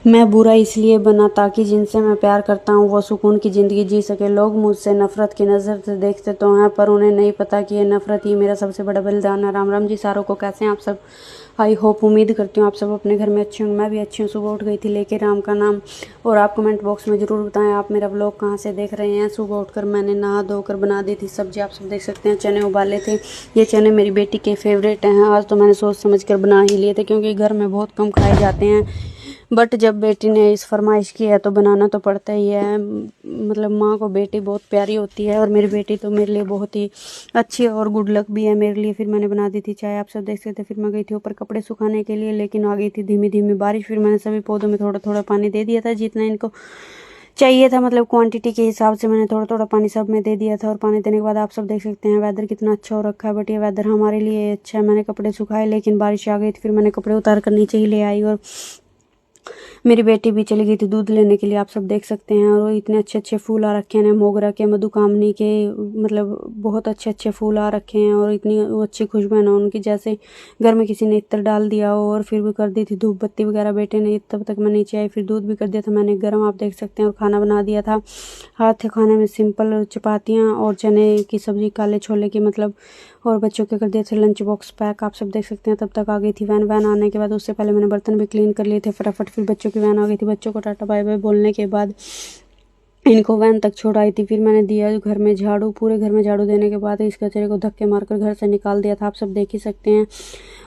मैं बुरा इसलिए बना ताकि जिनसे मैं प्यार करता हूँ वो सुकून की ज़िंदगी जी सके। लोग मुझसे नफ़रत की नज़र से देखते तो हैं, पर उन्हें नहीं पता कि ये नफ़रत ही मेरा सबसे बड़ा बलिदान है। राम राम जी सारों को, कैसे हैं आप सब? आई होप, उम्मीद करती हूँ आप सब अपने घर में अच्छे होंगे। मैं भी अच्छी हूँ। सुबह उठ गई थी लेके राम का नाम। और आप कमेंट बॉक्स में ज़रूर बताएं आप मेरा व्लॉग कहाँ से देख रहे हैं। सुबह उठकर मैंने नहा धोकर बना दी थी सब्जी। आप सब देख सकते हैं चने उबाले थे। ये चने मेरी बेटी के फेवरेट हैं। आज तो मैंने सोच समझ कर बना ही लिए थे क्योंकि घर में बहुत कम खाए जाते हैं, बट जब बेटी ने इस फरमाइश की है तो बनाना तो पड़ता ही है। मतलब माँ को बेटी बहुत प्यारी होती है और मेरी बेटी तो मेरे लिए बहुत ही अच्छी और गुड लक भी है मेरे लिए। फिर मैंने बना दी थी चाय, आप सब देख सकते थे। फिर मैं गई थी ऊपर कपड़े सुखाने के लिए, लेकिन आ गई थी धीमी धीमी बारिश। फिर मैंने सभी पौधों में थोड़ा थोड़ा पानी दे दिया था जितना इनको चाहिए था, मतलब क्वांटिटी के हिसाब से मैंने थोड़ा थोड़ा पानी सब में दे दिया था। और पानी देने के बाद आप सब देख सकते हैं वेदर कितना अच्छा हो रखा है। बट ये वेदर हमारे लिए अच्छा है। मैंने कपड़े सुखाए लेकिन बारिश आ गई थी। फिर मैंने कपड़े उतार कर नीचे ही ले आई और मेरी बेटी भी चली गई थी दूध लेने के लिए, आप सब देख सकते हैं। और इतने अच्छे अच्छे फूल आ रखे हैं, मोगरा के, मधुकामनी के, मतलब बहुत अच्छे अच्छे फूल आ रखे हैं। और इतनी अच्छी खुशबू है ना उनकी, जैसे घर में किसी ने इत्र डाल दिया हो। और फिर भी कर दी थी धूप बत्ती वगैरह बेटे ने, तब तक मैं नीचे आई। फिर दूध भी कर दिया था मैंने गर्म, आप देख सकते हैं। और खाना बना दिया था। हाथ खाने में सिंपल चपातियाँ और चने की सब्ज़ी, काले छोले की मतलब। और बच्चों के कर दिए थे लंच बॉक्स पैक, आप सब देख सकते हैं। तब तक आ गई थी वैन। वैन आने के बाद उससे पहले मैंने बर्तन भी क्लीन कर लिए थे फटाफट। फिर बच्चों की वैन आ गई थी। बच्चों को टाटा बाय बाय बोलने के बाद इनको वैन तक छोड़ आई थी। फिर मैंने दिया घर में झाड़ू। पूरे घर में झाड़ू देने के बाद इस कचरे को धक्के मारकर घर से निकाल दिया था, आप सब देख ही सकते हैं।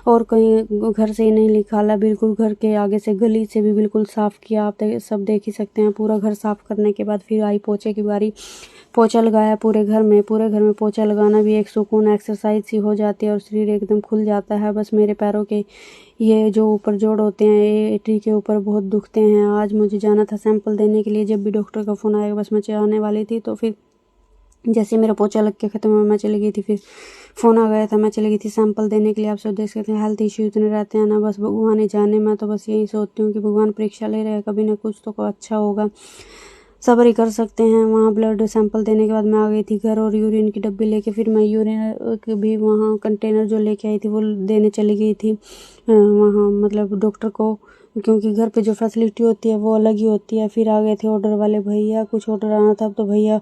और कहीं घर से ही नहीं निकाला, बिल्कुल घर के आगे से गली से भी बिल्कुल साफ़ किया, आप सब देख ही सकते हैं। पूरा घर साफ़ करने के बाद फिर आई पोछे की बारी। पोछा लगाया पूरे घर में। पूरे घर में पोछा लगाना भी एक सुकून, एक्सरसाइज सी हो जाती है और शरीर एकदम खुल जाता है। बस मेरे पैरों के ये जो ऊपर जोड़ होते हैं, ये एटी के ऊपर बहुत दुखते हैं। आज मुझे जाना था सैंपल देने के लिए, जब भी डॉक्टर का फ़ोन आएगा बस मैं आने वाली थी। तो फिर जैसे मेरा पोछा लग के ख़त्म हुआ मैं चली गई थी। फिर फ़ोन आ गया था, मैं चली गई थी सैंपल देने के लिए। आप सब देख सकते हैं हेल्थ इश्यू इतने रहते हैं ना, बस भगवान ही जाने। मैं तो बस यही सोचती हूँ कि भगवान परीक्षा ले रहे हैं, कभी ना कुछ तो अच्छा होगा, सब्र ही कर सकते हैं। वहाँ ब्लड सैंपल देने के बाद मैं आ गई थी घर और यूरिन की डब्बी लेके। फिर मैं यूरिन भी वहाँ कंटेनर जो लेके आई थी वो देने चली गई थी वहाँ, मतलब डॉक्टर को, क्योंकि घर पे जो फैसिलिटी होती है वो अलग ही होती है। फिर आ गए थे ऑर्डर वाले भैया, कुछ ऑर्डर आना था तो भैया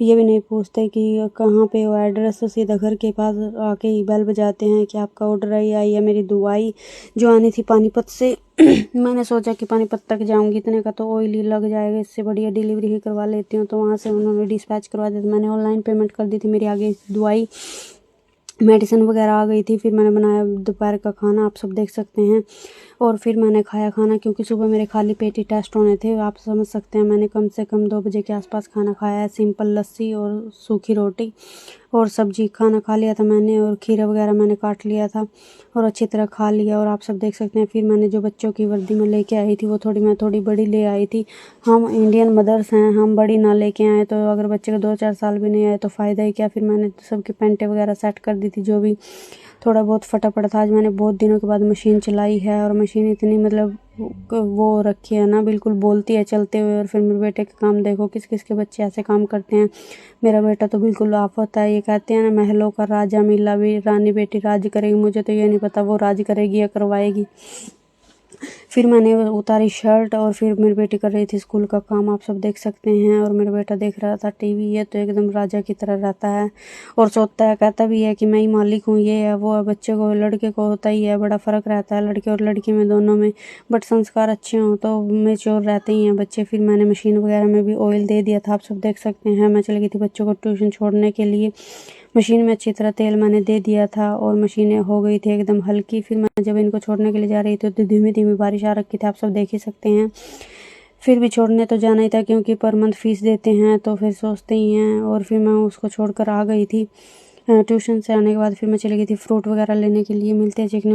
ये भी नहीं पूछते कि कहाँ पे हो एड्रेस, तो सीधा घर के पास आके ही बेल बजाते हैं कि आपका ऑर्डर आई है। मेरी दवाई जो आनी थी पानीपत से मैंने सोचा कि पानीपत तक जाऊंगी, इतने का तो ऑयल ही लग जाएगा, इससे बढ़िया डिलीवरी ही करवा लेती हूँ। तो वहाँ से उन्होंने डिस्पैच करवा दिया था। मैंने ऑनलाइन पेमेंट कर दी थी, मेरी आ गई दवाई, मेडिसिन वगैरह आ गई थी। फिर मैंने बनाया दोपहर का खाना, आप सब देख सकते हैं। और फिर मैंने खाया खाना, क्योंकि सुबह मेरे खाली पेट ही टेस्ट होने थे, आप समझ सकते हैं। मैंने कम से कम 2 बजे के आसपास खाना खाया है। सिंपल लस्सी और सूखी रोटी और सब्जी खाना खा लिया था मैंने। और खीरा वगैरह मैंने काट लिया था और अच्छी तरह खा लिया। और आप सब देख सकते हैं फिर मैंने जो बच्चों की वर्दी में लेके आई थी वो मैं थोड़ी बड़ी ले आई थी। हम इंडियन मदर्स हैं, हम बड़ी ना लेके आए तो अगर बच्चे को 2-4 साल भी नहीं आए तो फ़ायदा ही क्या। फिर मैंने सबकी पेंटें वगैरह सेट कर दी थी, जो भी थोड़ा बहुत फटा पड़ा था। आज मैंने बहुत दिनों के बाद मशीन चलाई है और मशीन इतनी मतलब वो रखी है ना, बिल्कुल बोलती है चलते हुए। और फिर मेरे बेटे का काम देखो, किस किस के बच्चे ऐसे काम करते हैं। मेरा बेटा तो बिल्कुल आफत है। ये कहते हैं ना महलों का राजा मिला भी रानी बेटी राज करेगी, मुझे तो ये नहीं पता वो राज करेगी या करवाएगी। फिर मैंने उतारी शर्ट और फिर मेरी बेटी कर रही थी स्कूल का काम, आप सब देख सकते हैं। और मेरा बेटा देख रहा था टीवी। ये तो एकदम राजा की तरह रहता है और सोचता है, कहता भी है कि मैं ही मालिक हूँ, ये है वो है। बच्चे को, लड़के को होता ही है, बड़ा फ़र्क रहता है लड़के और लड़की में, दोनों में। बट संस्कार अच्छे हों तो मेच्योर रहते ही हैं बच्चे। फिर मैंने मशीन वगैरह में भी ऑयल दे दिया था, आप सब देख सकते हैं। मैं चली गई थी बच्चों को ट्यूशन छोड़ने के लिए। मशीन में अच्छी तरह तेल मैंने दे दिया था और मशीनें हो गई थी एकदम हल्की। फिर मैं जब इनको छोड़ने के लिए जा रही थी तो धीमी धीमी बारिश आ रखी थी, आप सब देख ही सकते हैं। फिर भी छोड़ने तो जाना ही था क्योंकि पर मंथ फीस देते हैं तो फिर सोचते ही हैं। और फिर मैं उसको छोड़कर आ गई थी ट्यूशन से आने के बाद। फिर मैं चली गई थी फ्रूट वगैरह लेने के लिए। मिलते हैं चिकनी